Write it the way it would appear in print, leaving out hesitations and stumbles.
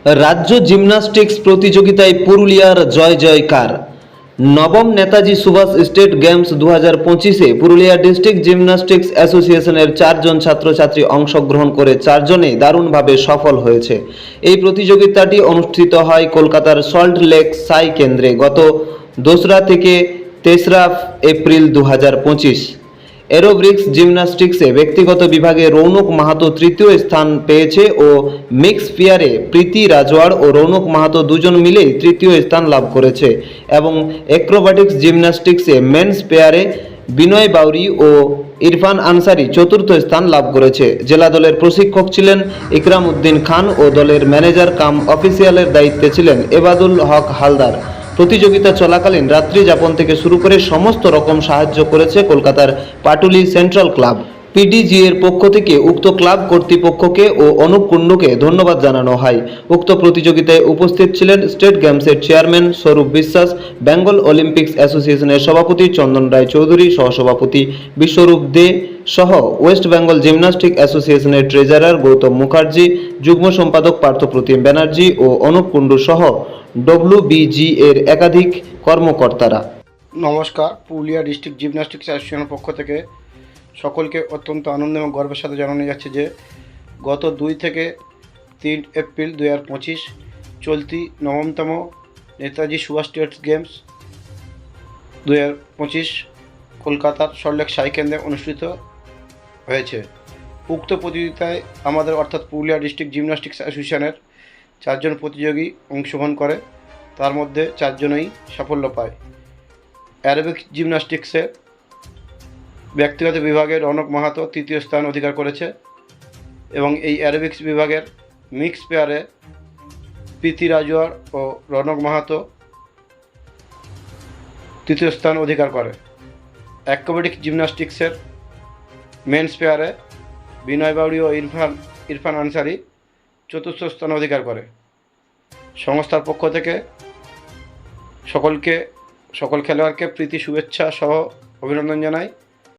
রাজ্য জিমন্যাস্টিক্স প্রতিযোগিতায় পুরুলিয়ার জয় জয়কার। নবম নেতাজি সুভাষ স্টেট গেমস 2025-এ পুরুলিয়া ডিস্ট্রিক্ট জিমন্যাস্টিক্স অ্যাসোসিয়েশনের 4 জন ছাত্রছাত্রী অংশগ্রহণ করে 4 জনেই দারুণভাবে সফল হয়েছে। এই প্রতিযোগিতাটি অনুষ্ঠিত হয় কলকাতার সল্ট লেক সাই কেন্দ্রে গত 2রা থেকে 3রা এপ্রিল 2025। এরোব্রিক্স জিমন্যাস্টিক্সে ব্যক্তিগত বিভাগে রৌনক মাহাতো তৃতীয় স্থান পেয়েছে ও মিক্স পেয়ারে প্রীতি রাজওয়াড় ও রৌনক মাহাতো দুজন মিলেই তৃতীয় স্থান লাভ করেছে এবং অ্যাক্রোব্যাটিক্স জিমন্যাস্টিক্সে মেন্স পেয়ারে বিনয় বাউরি ও ইরফান আনসারি চতুর্থ স্থান লাভ করেছে। জেলা দলের প্রশিক্ষক ছিলেন ইকরাম উদ্দিন খান ও দলের ম্যানেজার কাম অফিসিয়ালের দায়িত্বে ছিলেন এবাদুল হক হালদার। প্রতিযোগিতা চলাকালীন রাত্রি যাপন থেকে শুরু করে সমস্ত রকম সাহায্য করেছে কলকাতার পাটুলি সেন্ট্রাল ক্লাব। পিডিজি এর পক্ষ থেকে উক্ত ক্লাব কর্তৃপক্ষকে ও অনুপ কুণ্ডুকে ধন্যবাদ জানানো হয়। উক্ত প্রতিযোগিতায় উপস্থিত ছিলেন স্টেট গেমসের চেয়ারম্যান স্বরূপ বিশ্বাস, বেঙ্গল অলিম্পিক্স অ্যাসোসিয়েশনের সভাপতি চন্দন রায় চৌধুরী, সহসভাপতি বিশ্বরূপ দে সহ ওয়েস্ট বেঙ্গল জিমন্যাস্টিক অ্যাসোসিয়েশনের ট্রেজারার গৌতম মুখার্জি, যুগ্ম সম্পাদক পার্থপ্রতিম ব্যানার্জি ও অনুপ কুণ্ডু সহ ডব্লিউবিজি এর একাধিক কর্মকর্তারা। নমস্কার। পুরুলিয়া ডিস্ট্রিক্ট জিমন্যাস্টিক্স অ্যাসোসিয়েশনের পক্ষ থেকে সকলকে অত্যন্ত আনন্দ এবং গর্বের সাথে জানানো যাচ্ছে যে গত 2 থেকে 3 এপ্রিল 2025 চলতি নবমতম নেতাজি সুভাষ স্টেট গেমস 2025 কলকাতার সল্টলেক সাই কেন্দ্রে অনুষ্ঠিত হয়েছে। উক্ত প্রতিযোগিতায় আমাদের অর্থাৎ পুরুলিয়া ডিস্ট্রিক্ট জিমন্যাস্টিক্স অ্যাসোসিয়েশনের 4 জন প্রতিযোগী অংশগ্রহণ করে, তার মধ্যে 4 জনই সাফল্য পায়। অ্যারোবিক্স জিমন্যাস্টিক্সে ব্যক্তিগত বিভাগে রৌনক মাহাতো তৃতীয় স্থান অধিকার করেছে এবং এই অ্যারোবিক্স বিভাগের মিক্স পেয়ারে প্রীতি রাজওয়াড় ও রৌনক মাহাতো তৃতীয় স্থান অধিকার করে। অ্যাক্রোব্যাটিক জিমন্যাস্টিক্সের মেন্স পেয়ারে বিনয় বাউরি ও ইরফান আনসারি চতুর্থ স্থান অধিকার করে। সংস্থার পক্ষ থেকে সকল খেলোয়াড়কে প্রীতি শুভেচ্ছা সহ অভিনন্দন জানাই।